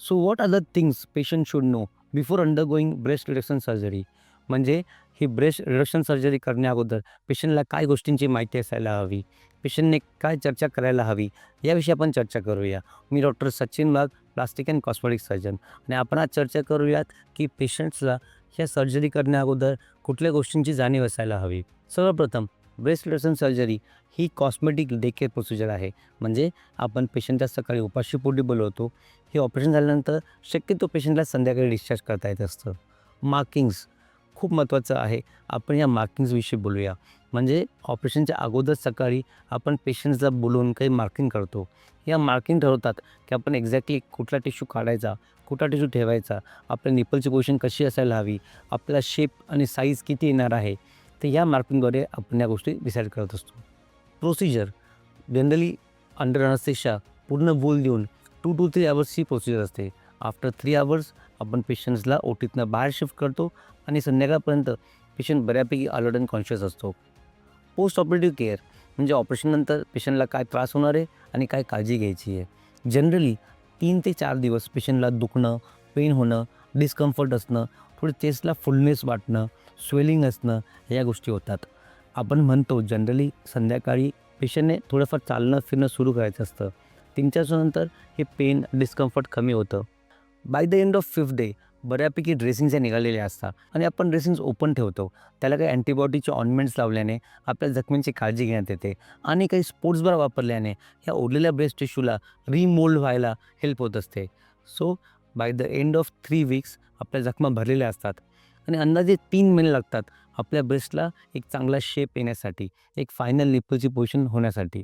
So what are the things patient should know before undergoing breast reduction surgery? म्हणजे ही breast reduction surgery करण्याअगोदर पेशंटला काय गोष्टींची माहिती असायला हवी, पेशंटने काय चर्चा करायला हवी, याविषयी आपण चर्चा करूया. मी doctor Sachin Wagh, plastic and cosmetic surgeon, आणि आपण आज चर्चा करूयात की पेशंट्सला ह्या सर्जरी करण्याअगोदर कुठल्या गोष्टींची जाणीव असायला हवी. सर्वप्रथम, ब्रेस्ट रिडक्शन सर्जरी ही कॉस्मेटिक डे केअर प्रोसिजर आहे. म्हणजे आपण पेशंटला सकाळी उपाशीपोटी बोलवतो. हे ऑपरेशन झाल्यानंतर शक्यतो पेशंटला संध्याकाळी डिस्चार्ज करता येत असतं. मार्किंग्स खूप महत्त्वाचं आहे. आपण या मार्किंग्सविषयी बोलूया. म्हणजे ऑपरेशनच्या अगोदर सकाळी आपण पेशंट्सला बोलवून काही मार्किंग करतो. या मार्किंग ठरवतात की आपण एक्झॅक्टली कुठला टिश्यू काढायचा, कुठला टिश्यू ठेवायचा, आपल्या निपलची पोझिशन कशी असायला हवी, आपल्याला शेप आणि साईज किती येणार आहे. तर या मार्किंगद्वारे आपण या गोष्टी डिसाईड करत असतो. प्रोसिजर जनरली अंडर अनेस्थेशिया पूर्ण वूल देऊन 2 to 3 अवर्सची प्रोसिजर असते. आफ्टर 3 अवर्स आपण पेशंट्सला ओटीतनं बाहेर शिफ्ट करतो आणि संध्याकाळपर्यंत पेशंट बऱ्यापैकी अलर्ट अँड कॉन्शियस असतो. पोस्ट ऑपरेटिव्ह केअर म्हणजे ऑपरेशननंतर पेशंटला काय त्रास होणार आहे आणि काय काळजी घ्यायची आहे. जनरली 3 ते 4 दिवस पेशंटला दुखणं, पेन होणं, डिस्कम्फर्ट असणं, थोडी चेस्टला फुलनेस वाटणं, स्वेलिंग असणं, या गोष्टी होतात. आपण म्हणतो जनरली संध्याकाळी पेशंटने थोडंफार चालणं फिरणं सुरू करायचं असतं. 3-4 दिवसानंतर हे पेन, डिस्कम्फर्ट कमी होतं. By the end of 5th day बऱ्यापैकी ड्रेसिंग्स निघालेले असतात आणि आपण ड्रेसिंग्स ओपन ठेवतो. त्याला काही अँटीबायोटिकचे ऑइंटमेंट्स लावल्याने आपल्या जखमींची काळजी घेण्यात येते आणि काही स्पोर्ट्स बार वापरल्याने ह्या ओढलेल्या ब्रेस्ट टिश्यूला रिमोल्ड व्हायला हेल्प होत असते. So by the end of 3 weeks आपल्या जखमा भरलेल्या असतात आणि अंदाजे 3 महिने लागतात आपल्या ब्रेस्टला एक चांगला शेप येण्यासाठी, एक फायनल निप्पलची पोझिशन होण्यासाठी.